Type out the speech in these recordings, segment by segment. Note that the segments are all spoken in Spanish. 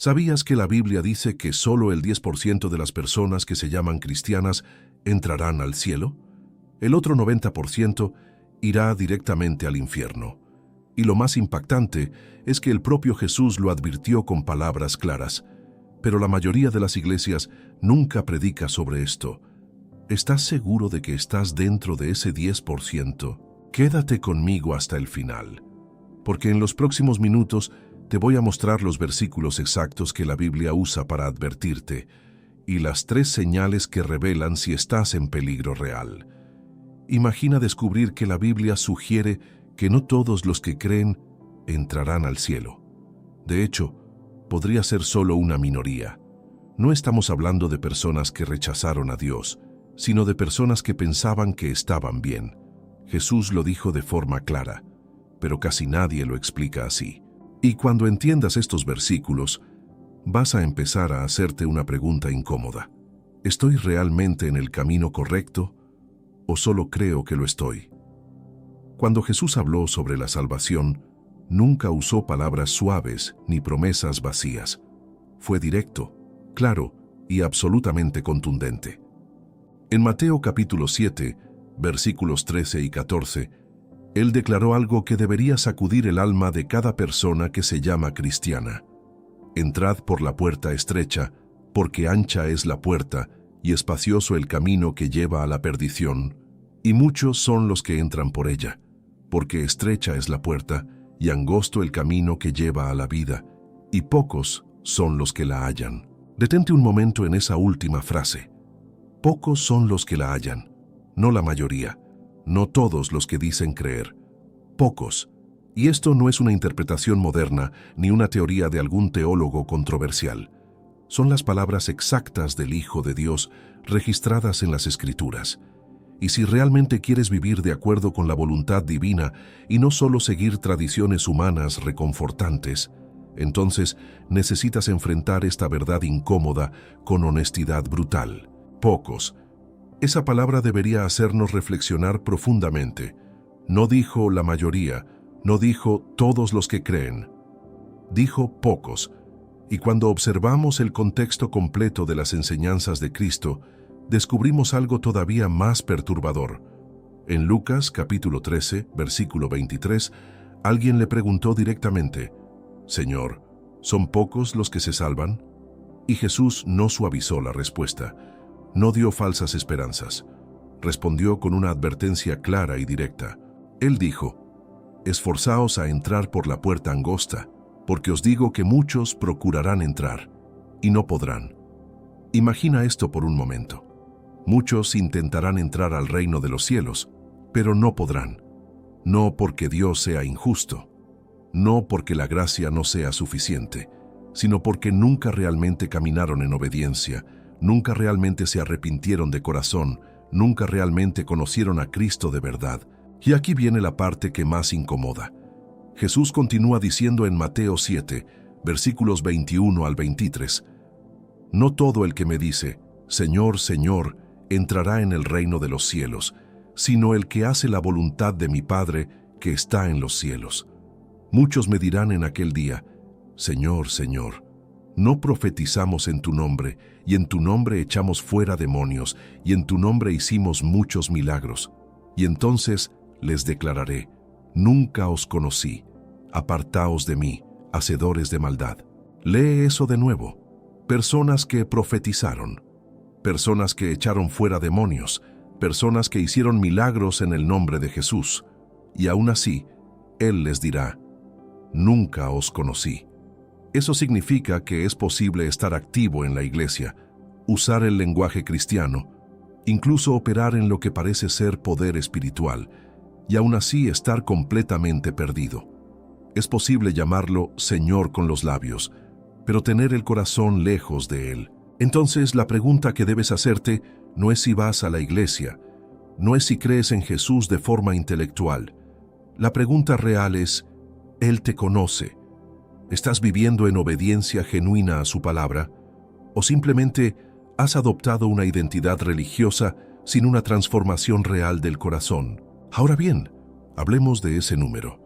¿Sabías que la Biblia dice que solo el 10% de las personas que se llaman cristianas entrarán al cielo? El otro 90% irá directamente al infierno. Y lo más impactante es que el propio Jesús lo advirtió con palabras claras. Pero la mayoría de las iglesias nunca predica sobre esto. ¿Estás seguro de que estás dentro de ese 10%? Quédate conmigo hasta el final, porque en los próximos minutos te voy a mostrar los versículos exactos que la Biblia usa para advertirte y las 3 señales que revelan si estás en peligro real. Imagina descubrir que la Biblia sugiere que no todos los que creen entrarán al cielo. De hecho, podría ser solo una minoría. No estamos hablando de personas que rechazaron a Dios, sino de personas que pensaban que estaban bien. Jesús lo dijo de forma clara, pero casi nadie lo explica así. Y cuando entiendas estos versículos, vas a empezar a hacerte una pregunta incómoda. ¿Estoy realmente en el camino correcto o solo creo que lo estoy? Cuando Jesús habló sobre la salvación, nunca usó palabras suaves ni promesas vacías. Fue directo, claro y absolutamente contundente. En Mateo capítulo 7, versículos 13 y 14, Él declaró algo que debería sacudir el alma de cada persona que se llama cristiana. Entrad por la puerta estrecha, porque ancha es la puerta y espacioso el camino que lleva a la perdición, y muchos son los que entran por ella, porque estrecha es la puerta y angosto el camino que lleva a la vida, y pocos son los que la hallan. Detente un momento en esa última frase. Pocos son los que la hallan, no la mayoría, no todos los que dicen creer. Pocos. Y esto no es una interpretación moderna ni una teoría de algún teólogo controversial. Son las palabras exactas del Hijo de Dios registradas en las Escrituras. Y si realmente quieres vivir de acuerdo con la voluntad divina y no solo seguir tradiciones humanas reconfortantes, entonces necesitas enfrentar esta verdad incómoda con honestidad brutal. Pocos. Esa palabra debería hacernos reflexionar profundamente. No dijo la mayoría, no dijo todos los que creen. Dijo pocos. Y cuando observamos el contexto completo de las enseñanzas de Cristo, descubrimos algo todavía más perturbador. En Lucas capítulo 13, versículo 23, alguien le preguntó directamente, «Señor, ¿son pocos los que se salvan?» Y Jesús no suavizó la respuesta, no dio falsas esperanzas. Respondió con una advertencia clara y directa. Él dijo, «Esforzaos a entrar por la puerta angosta, porque os digo que muchos procurarán entrar, y no podrán». Imagina esto por un momento. Muchos intentarán entrar al reino de los cielos, pero no podrán. No porque Dios sea injusto, no porque la gracia no sea suficiente, sino porque nunca realmente caminaron en obediencia, nunca realmente se arrepintieron de corazón, nunca realmente conocieron a Cristo de verdad. Y aquí viene la parte que más incomoda. Jesús continúa diciendo en Mateo 7, versículos 21 al 23, «No todo el que me dice, Señor, Señor, entrará en el reino de los cielos, sino el que hace la voluntad de mi Padre que está en los cielos. Muchos me dirán en aquel día, Señor, Señor, ¿no profetizamos en tu nombre, y en tu nombre echamos fuera demonios, y en tu nombre hicimos muchos milagros? Y entonces les declararé, nunca os conocí, apartaos de mí, hacedores de maldad». Lee eso de nuevo. Personas que profetizaron, personas que echaron fuera demonios, personas que hicieron milagros en el nombre de Jesús. Y aún así, Él les dirá, «Nunca os conocí». Eso significa que es posible estar activo en la iglesia, usar el lenguaje cristiano, incluso operar en lo que parece ser poder espiritual, y aún así estar completamente perdido. Es posible llamarlo Señor con los labios, pero tener el corazón lejos de Él. Entonces la pregunta que debes hacerte no es si vas a la iglesia, no es si crees en Jesús de forma intelectual. La pregunta real es, ¿Él te conoce? ¿Estás viviendo en obediencia genuina a su palabra? ¿O simplemente has adoptado una identidad religiosa sin una transformación real del corazón? Ahora bien, hablemos de ese número,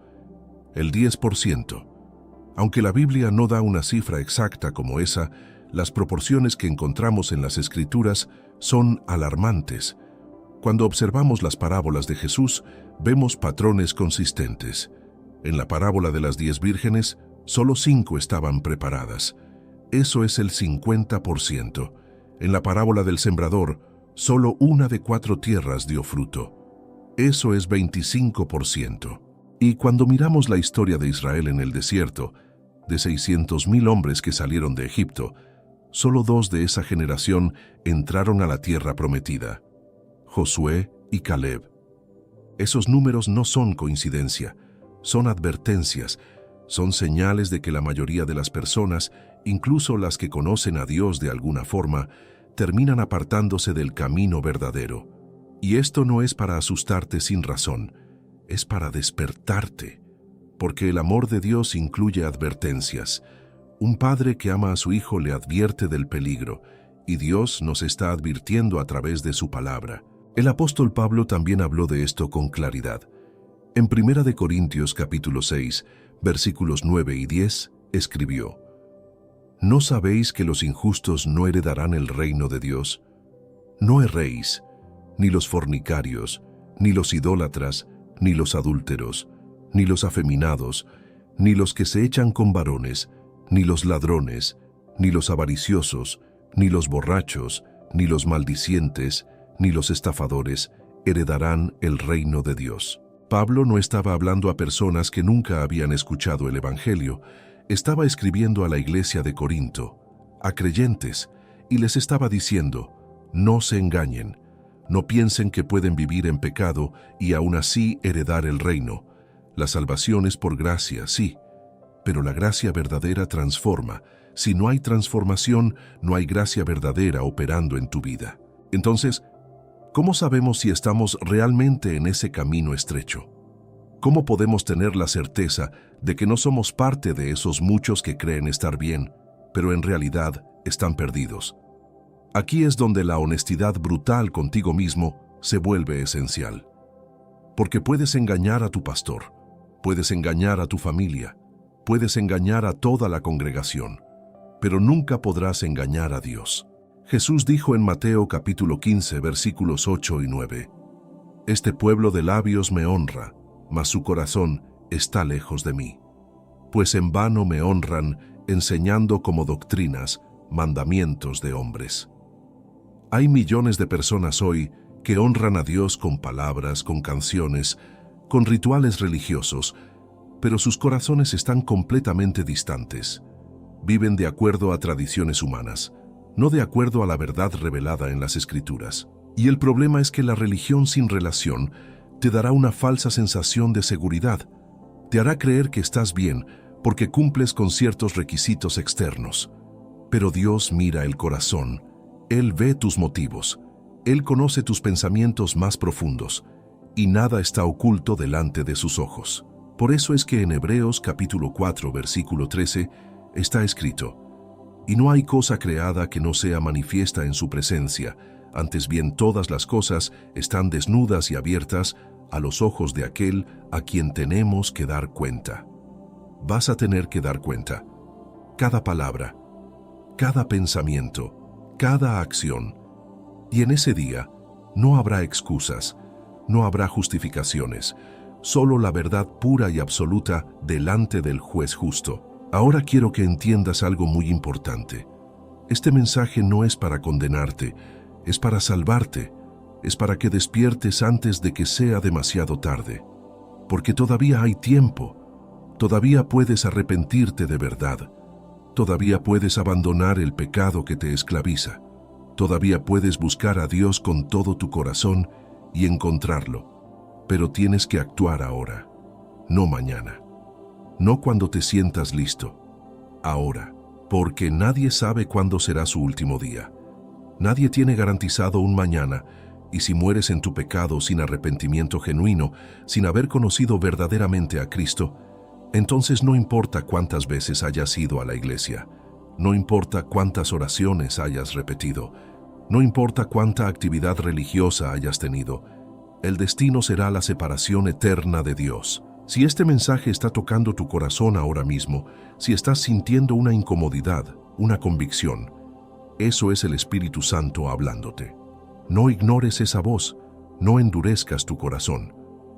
el 10%. Aunque la Biblia no da una cifra exacta como esa, las proporciones que encontramos en las Escrituras son alarmantes. Cuando observamos las parábolas de Jesús, vemos patrones consistentes. En la parábola de las 10 vírgenes, solo 5 estaban preparadas. Eso es el 50%. En la parábola del sembrador, solo 1 de 4 tierras dio fruto. Eso es 25%. Y cuando miramos la historia de Israel en el desierto, de 600,000 hombres que salieron de Egipto, solo 2 de esa generación entraron a la tierra prometida: Josué y Caleb. Esos números no son coincidencia, son advertencias, son señales de que la mayoría de las personas, incluso las que conocen a Dios de alguna forma, terminan apartándose del camino verdadero. Y esto no es para asustarte sin razón, es para despertarte, porque el amor de Dios incluye advertencias. Un padre que ama a su hijo le advierte del peligro, y Dios nos está advirtiendo a través de su palabra. El apóstol Pablo también habló de esto con claridad. En 1 Corintios capítulo 6, versículos 9 y 10, escribió: ¿No sabéis que los injustos no heredarán el reino de Dios? No erréis, ni los fornicarios, ni los idólatras, ni los adúlteros, ni los afeminados, ni los que se echan con varones, ni los ladrones, ni los avariciosos, ni los borrachos, ni los maldicientes, ni los estafadores heredarán el reino de Dios. Pablo no estaba hablando a personas que nunca habían escuchado el Evangelio, estaba escribiendo a la iglesia de Corinto, a creyentes, y les estaba diciendo: no se engañen, no piensen que pueden vivir en pecado y aún así heredar el reino. La salvación es por gracia, sí, pero la gracia verdadera transforma. Si no hay transformación, no hay gracia verdadera operando en tu vida. Entonces, ¿cómo sabemos si estamos realmente en ese camino estrecho? ¿Cómo podemos tener la certeza de que no somos parte de esos muchos que creen estar bien, pero en realidad están perdidos? Aquí es donde la honestidad brutal contigo mismo se vuelve esencial. Porque puedes engañar a tu pastor, puedes engañar a tu familia, puedes engañar a toda la congregación, pero nunca podrás engañar a Dios. Jesús dijo en Mateo capítulo 15, versículos 8 y 9: Este pueblo de labios me honra, mas su corazón está lejos de mí. Pues en vano me honran, enseñando como doctrinas mandamientos de hombres. Hay millones de personas hoy que honran a Dios con palabras, con canciones, con rituales religiosos, pero sus corazones están completamente distantes. Viven de acuerdo a tradiciones humanas, no de acuerdo a la verdad revelada en las Escrituras. Y el problema es que la religión sin relación te dará una falsa sensación de seguridad. Te hará creer que estás bien porque cumples con ciertos requisitos externos. Pero Dios mira el corazón. Él ve tus motivos. Él conoce tus pensamientos más profundos, y nada está oculto delante de sus ojos. Por eso es que en Hebreos capítulo 4, versículo 13, está escrito: Y no hay cosa creada que no sea manifiesta en su presencia, antes bien todas las cosas están desnudas y abiertas a los ojos de aquel a quien tenemos que dar cuenta. Vas a tener que dar cuenta. Cada palabra, cada pensamiento, cada acción. Y en ese día no habrá excusas, no habrá justificaciones, solo la verdad pura y absoluta delante del juez justo. Ahora quiero que entiendas algo muy importante. Este mensaje no es para condenarte, es para salvarte, es para que despiertes antes de que sea demasiado tarde. Porque todavía hay tiempo, todavía puedes arrepentirte de verdad, todavía puedes abandonar el pecado que te esclaviza, todavía puedes buscar a Dios con todo tu corazón y encontrarlo, pero tienes que actuar ahora, no mañana, no cuando te sientas listo, ahora, porque nadie sabe cuándo será su último día. Nadie tiene garantizado un mañana, y si mueres en tu pecado sin arrepentimiento genuino, sin haber conocido verdaderamente a Cristo, entonces no importa cuántas veces hayas ido a la iglesia, no importa cuántas oraciones hayas repetido, no importa cuánta actividad religiosa hayas tenido, el destino será la separación eterna de Dios, Si este mensaje está tocando tu corazón ahora mismo, si estás sintiendo una incomodidad, una convicción, eso es el Espíritu Santo hablándote. No ignores esa voz, no endurezcas tu corazón,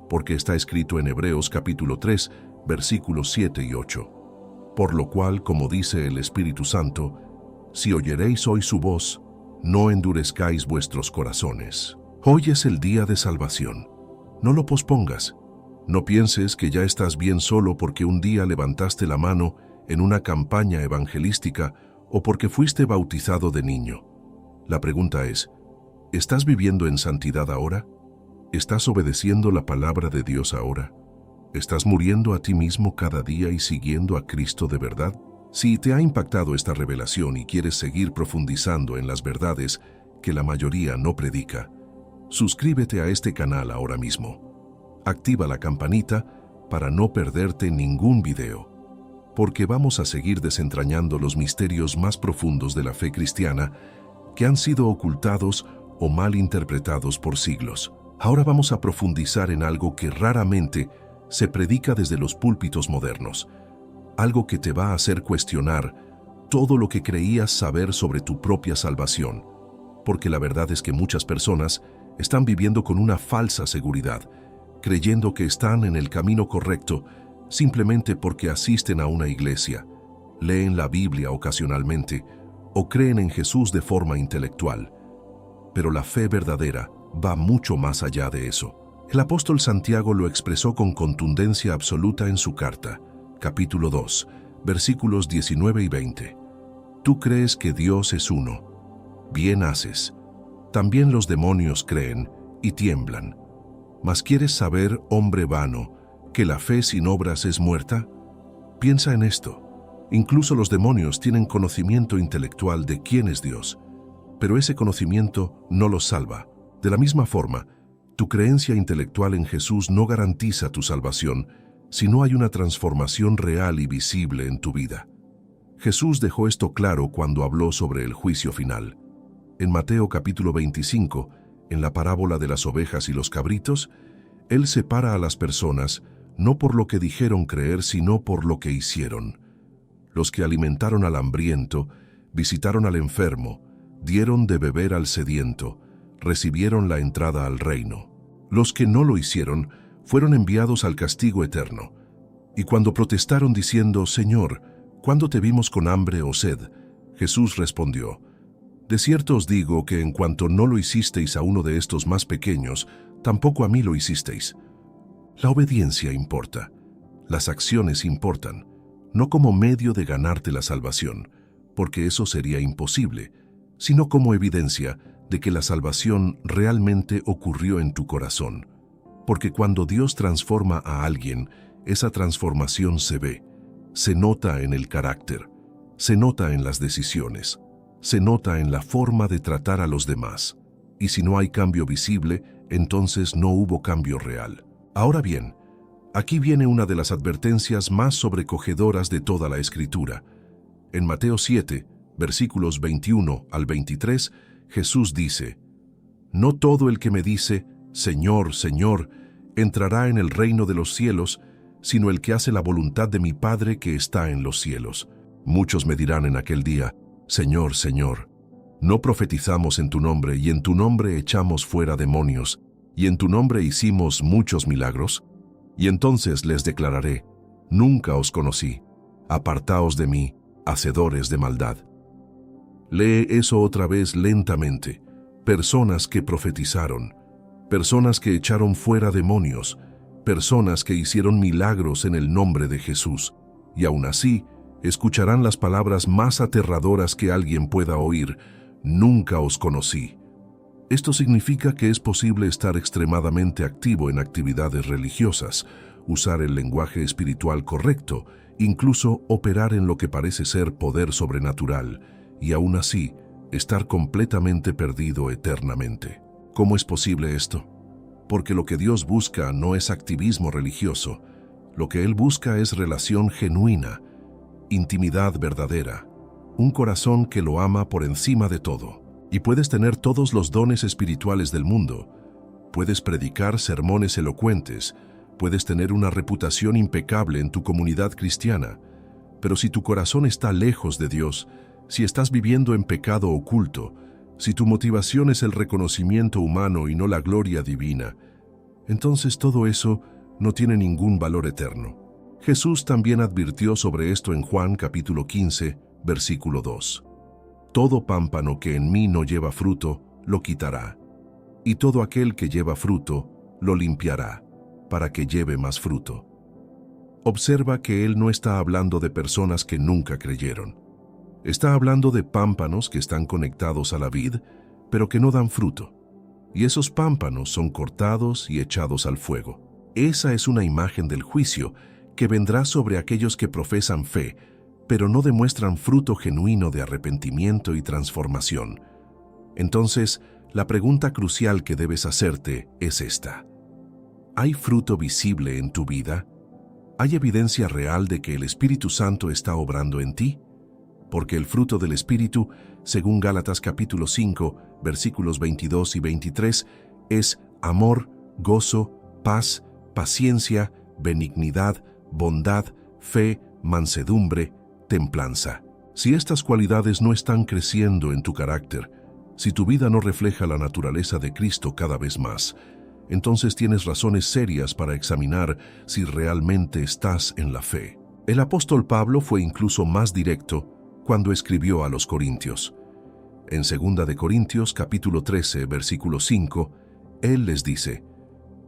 porque está escrito en Hebreos capítulo 3, versículos 7 y 8. Por lo cual, como dice el Espíritu Santo, si oyeréis hoy su voz, no endurezcáis vuestros corazones. Hoy es el día de salvación. No lo pospongas. No pienses que ya estás bien solo porque un día levantaste la mano en una campaña evangelística o porque fuiste bautizado de niño. La pregunta es, ¿estás viviendo en santidad ahora? ¿Estás obedeciendo la palabra de Dios ahora? ¿Estás muriendo a ti mismo cada día y siguiendo a Cristo de verdad? Si te ha impactado esta revelación y quieres seguir profundizando en las verdades que la mayoría no predica, suscríbete a este canal ahora mismo. Activa la campanita para no perderte ningún video, porque vamos a seguir desentrañando los misterios más profundos de la fe cristiana que han sido ocultados o mal interpretados por siglos. Ahora vamos a profundizar en algo que raramente se predica desde los púlpitos modernos, algo que te va a hacer cuestionar todo lo que creías saber sobre tu propia salvación, porque la verdad es que muchas personas están viviendo con una falsa seguridad, creyendo que están en el camino correcto simplemente porque asisten a una iglesia, leen la Biblia ocasionalmente o creen en Jesús de forma intelectual. Pero la fe verdadera va mucho más allá de eso. El apóstol Santiago lo expresó con contundencia absoluta en su carta, capítulo 2, versículos 19 y 20. Tú crees que Dios es uno. Bien haces. También los demonios creen y tiemblan. ¿Mas quieres saber, hombre vano, que la fe sin obras es muerta? Piensa en esto. Incluso los demonios tienen conocimiento intelectual de quién es Dios, pero ese conocimiento no los salva. De la misma forma, tu creencia intelectual en Jesús no garantiza tu salvación si no hay una transformación real y visible en tu vida. Jesús dejó esto claro cuando habló sobre el juicio final. En Mateo capítulo 25, en la parábola de las ovejas y los cabritos, Él separa a las personas no por lo que dijeron creer, sino por lo que hicieron. Los que alimentaron al hambriento, visitaron al enfermo, dieron de beber al sediento, recibieron la entrada al reino. Los que no lo hicieron fueron enviados al castigo eterno. Y cuando protestaron diciendo, Señor, ¿cuándo te vimos con hambre o sed? Jesús respondió, de cierto os digo que en cuanto no lo hicisteis a uno de estos más pequeños, tampoco a mí lo hicisteis. La obediencia importa, las acciones importan, no como medio de ganarte la salvación, porque eso sería imposible, sino como evidencia de que la salvación realmente ocurrió en tu corazón. Porque cuando Dios transforma a alguien, esa transformación se ve, se nota en el carácter, se nota en las decisiones, se nota en la forma de tratar a los demás. Y si no hay cambio visible, entonces no hubo cambio real. Ahora bien, aquí viene una de las advertencias más sobrecogedoras de toda la Escritura. En Mateo 7, versículos 21 al 23, Jesús dice, no todo el que me dice, Señor, Señor, entrará en el reino de los cielos, sino el que hace la voluntad de mi Padre que está en los cielos. Muchos me dirán en aquel día, Señor, Señor, ¿no profetizamos en tu nombre y en tu nombre echamos fuera demonios y en tu nombre hicimos muchos milagros? Y entonces les declararé, nunca os conocí, apartaos de mí, hacedores de maldad. Lee eso otra vez lentamente. Personas que profetizaron, personas que echaron fuera demonios, personas que hicieron milagros en el nombre de Jesús, y aún así escucharán las palabras más aterradoras que alguien pueda oír, nunca os conocí. Esto significa que es posible estar extremadamente activo en actividades religiosas, usar el lenguaje espiritual correcto, incluso operar en lo que parece ser poder sobrenatural, y aún así estar completamente perdido eternamente. ¿Cómo es posible esto? Porque lo que Dios busca no es activismo religioso, lo que Él busca es relación genuina, intimidad verdadera, un corazón que lo ama por encima de todo. Y puedes tener todos los dones espirituales del mundo, puedes predicar sermones elocuentes, Puedes tener una reputación impecable en tu comunidad cristiana, pero si tu corazón está lejos de Dios, si estás viviendo en pecado oculto, si tu motivación es el reconocimiento humano y no la gloria divina, entonces todo eso no tiene ningún valor eterno. Jesús también advirtió sobre esto en Juan capítulo 15, versículo 2. Todo pámpano que en mí no lleva fruto, lo quitará, y todo aquel que lleva fruto, lo limpiará, para que lleve más fruto. Observa que él no está hablando de personas que nunca creyeron. Está hablando de pámpanos que están conectados a la vid, pero que no dan fruto. Y esos pámpanos son cortados y echados al fuego. Esa es una imagen del juicio que vendrá sobre aquellos que profesan fe, pero no demuestran fruto genuino de arrepentimiento y transformación. Entonces, la pregunta crucial que debes hacerte es esta: ¿hay fruto visible en tu vida? ¿Hay evidencia real de que el Espíritu Santo está obrando en ti? Porque el fruto del Espíritu, según Gálatas capítulo 5, versículos 22 y 23, es amor, gozo, paz, paciencia, benignidad, bondad, fe, mansedumbre, templanza. Si estas cualidades no están creciendo en tu carácter, si tu vida no refleja la naturaleza de Cristo cada vez más, entonces tienes razones serias para examinar si realmente estás en la fe. El apóstol Pablo fue incluso más directo cuando escribió a los Corintios. En 2 de Corintios capítulo 13, versículo 5, él les dice: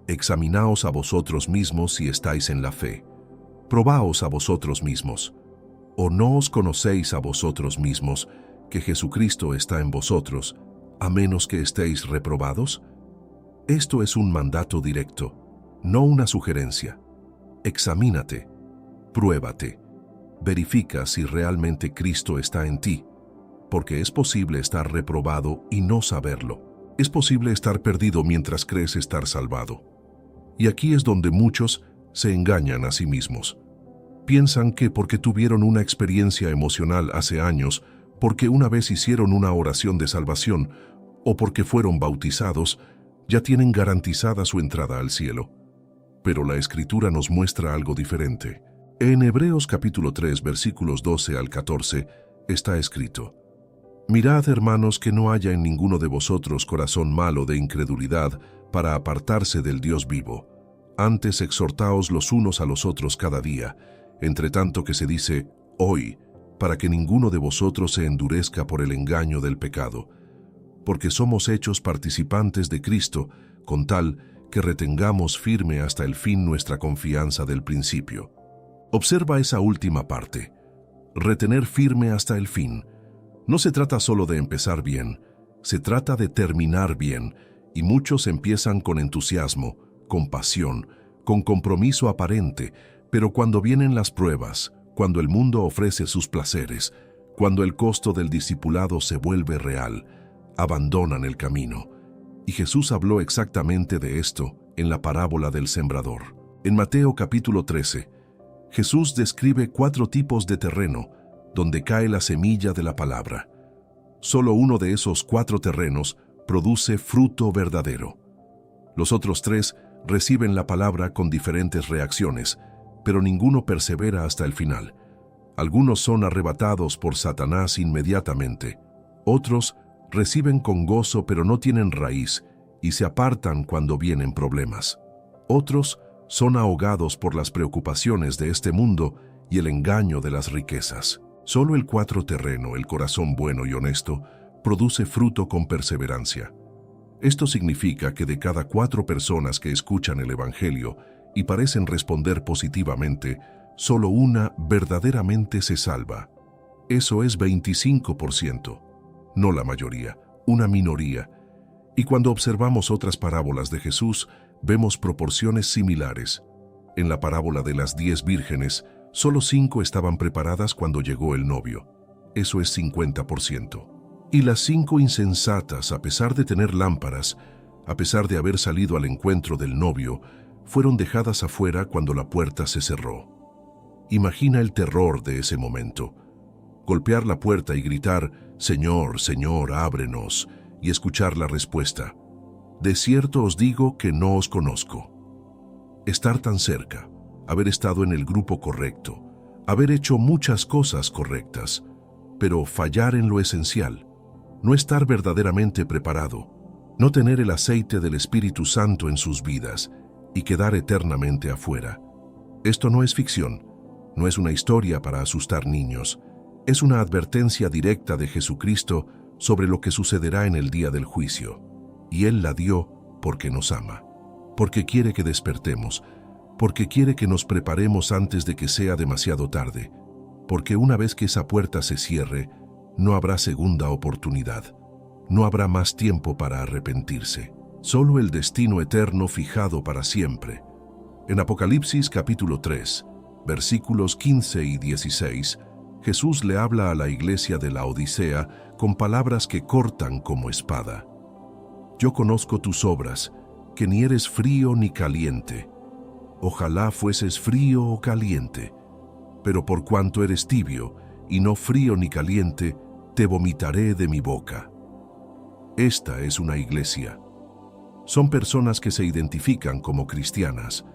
«Examinaos a vosotros mismos si estáis en la fe. Probaos a vosotros mismos. ¿O no os conocéis a vosotros mismos que Jesucristo está en vosotros, a menos que estéis reprobados?» Esto es un mandato directo, no una sugerencia. Examínate, pruébate, verifica si realmente Cristo está en ti, porque es posible estar reprobado y no saberlo. Es posible estar perdido mientras crees estar salvado. Y aquí es donde muchos se engañan a sí mismos. Piensan que porque tuvieron una experiencia emocional hace años, porque una vez hicieron una oración de salvación o porque fueron bautizados, ya tienen garantizada su entrada al cielo. Pero la Escritura nos muestra algo diferente. En Hebreos capítulo 3, versículos 12 al 14, está escrito: «Mirad, hermanos, que no haya en ninguno de vosotros corazón malo de incredulidad para apartarse del Dios vivo. Antes exhortaos los unos a los otros cada día, entre tanto que se dice hoy, para que ninguno de vosotros se endurezca por el engaño del pecado. Porque somos hechos participantes de Cristo, con tal que retengamos firme hasta el fin nuestra confianza del principio». Observa esa última parte. Retener firme hasta el fin. No se trata solo de empezar bien, se trata de terminar bien, y muchos empiezan con entusiasmo, con pasión, con compromiso aparente, pero cuando vienen las pruebas, cuando el mundo ofrece sus placeres, cuando el costo del discipulado se vuelve real, abandonan el camino. Y Jesús habló exactamente de esto en la parábola del sembrador. En Mateo capítulo 13, Jesús describe 4 tipos de terreno donde cae la semilla de la palabra. Solo uno de esos 4 terrenos produce fruto verdadero. Los otros 3 reciben la palabra con diferentes reacciones, pero ninguno persevera hasta el final. Algunos son arrebatados por Satanás inmediatamente. Otros reciben con gozo pero no tienen raíz y se apartan cuando vienen problemas. Otros son ahogados por las preocupaciones de este mundo y el engaño de las riquezas. Solo el 4 terreno, el corazón bueno y honesto, produce fruto con perseverancia. Esto significa que de cada 4 personas que escuchan el Evangelio y parecen responder positivamente, solo una verdaderamente se salva. Eso es 25%, no la mayoría, una minoría. Y cuando observamos otras parábolas de Jesús, vemos proporciones similares. En la parábola de las 10 vírgenes, solo 5 estaban preparadas cuando llegó el novio. Eso es 50%. Y las 5 insensatas, a pesar de tener lámparas, a pesar de haber salido al encuentro del novio, fueron dejadas afuera cuando la puerta se cerró. Imagina el terror de ese momento. Golpear la puerta y gritar: «Señor, Señor, ábrenos», y escuchar la respuesta: «De cierto os digo que no os conozco». estar tan cerca, haber estado en el grupo correcto, haber hecho muchas cosas correctas, pero fallar en lo esencial, no estar verdaderamente preparado, no tener el aceite del Espíritu Santo en sus vidas y quedar eternamente afuera. Esto no es ficción, no es una historia para asustar niños, es una advertencia directa de Jesucristo sobre lo que sucederá en el día del juicio. Y Él la dio porque nos ama, porque quiere que despertemos, porque quiere que nos preparemos antes de que sea demasiado tarde, porque una vez que esa puerta se cierre, no habrá segunda oportunidad, no habrá más tiempo para arrepentirse, solo el destino eterno fijado para siempre. En Apocalipsis capítulo 3, versículos 15 y 16, Jesús le habla a la iglesia de la Odisea con palabras que cortan como espada. Yo conozco tus obras, que ni eres frío ni caliente. Ojalá fueses frío o caliente, pero por cuanto eres tibio, y no frío ni caliente, te vomitaré de mi boca. Esta es una iglesia. Son personas que se identifican como cristianas,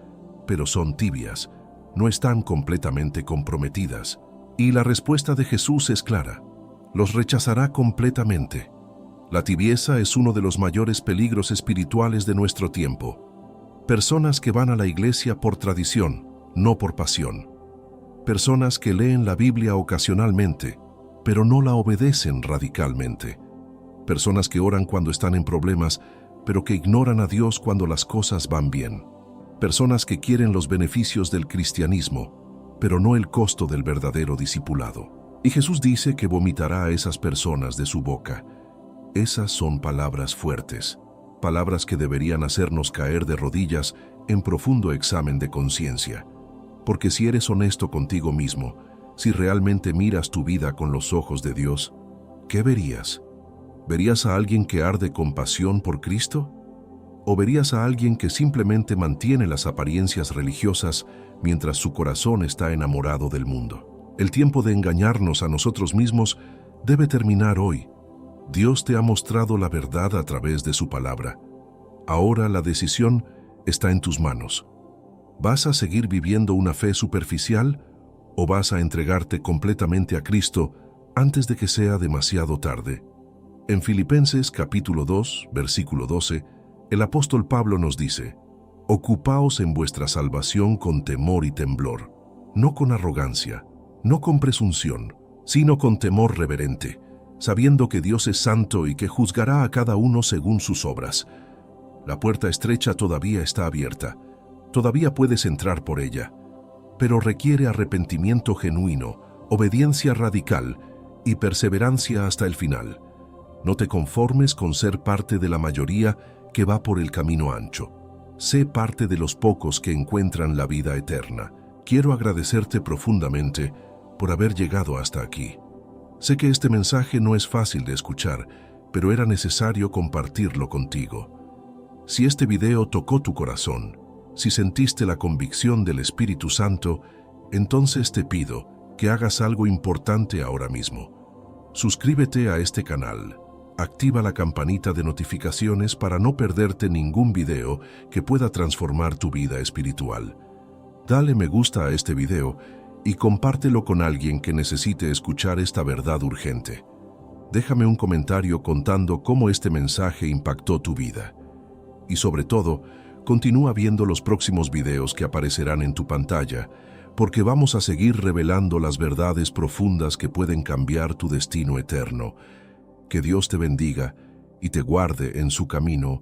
pero son tibias, no están completamente comprometidas. Y la respuesta de Jesús es clara: los rechazará completamente. La tibieza es uno de los mayores peligros espirituales de nuestro tiempo. Personas que van a la iglesia por tradición, no por pasión. Personas que leen la Biblia ocasionalmente, pero no la obedecen radicalmente. Personas que oran cuando están en problemas, pero que ignoran a Dios cuando las cosas van bien. Personas que quieren los beneficios del cristianismo, pero no el costo del verdadero discipulado. Y Jesús dice que vomitará a esas personas de su boca. Esas son palabras fuertes, palabras que deberían hacernos caer de rodillas en profundo examen de conciencia. Porque si eres honesto contigo mismo, si realmente miras tu vida con los ojos de Dios, ¿qué verías? ¿Verías a alguien que arde con pasión por Cristo? ¿O verías a alguien que simplemente mantiene las apariencias religiosas mientras su corazón está enamorado del mundo? El tiempo de engañarnos a nosotros mismos debe terminar hoy. Dios te ha mostrado la verdad a través de su palabra. Ahora la decisión está en tus manos. ¿Vas a seguir viviendo una fe superficial o vas a entregarte completamente a Cristo antes de que sea demasiado tarde? En Filipenses capítulo 2, versículo 12, el apóstol Pablo nos dice: ocupaos en vuestra salvación con temor y temblor, no con arrogancia, no con presunción, sino con temor reverente, sabiendo que Dios es santo y que juzgará a cada uno según sus obras. La puerta estrecha todavía está abierta, todavía puedes entrar por ella, pero requiere arrepentimiento genuino, obediencia radical y perseverancia hasta el final. No te conformes con ser parte de la mayoría que va por el camino ancho. Sé parte de los pocos que encuentran la vida eterna. Quiero agradecerte profundamente por haber llegado hasta aquí. Sé que este mensaje no es fácil de escuchar, pero era necesario compartirlo contigo. Si este video tocó tu corazón, si sentiste la convicción del Espíritu Santo, entonces te pido que hagas algo importante ahora mismo. Suscríbete a este canal. Activa la campanita de notificaciones para no perderte ningún video que pueda transformar tu vida espiritual. Dale me gusta a este video y compártelo con alguien que necesite escuchar esta verdad urgente. Déjame un comentario contando cómo este mensaje impactó tu vida. Y sobre todo, continúa viendo los próximos videos que aparecerán en tu pantalla, porque vamos a seguir revelando las verdades profundas que pueden cambiar tu destino eterno. Que Dios te bendiga y te guarde en su camino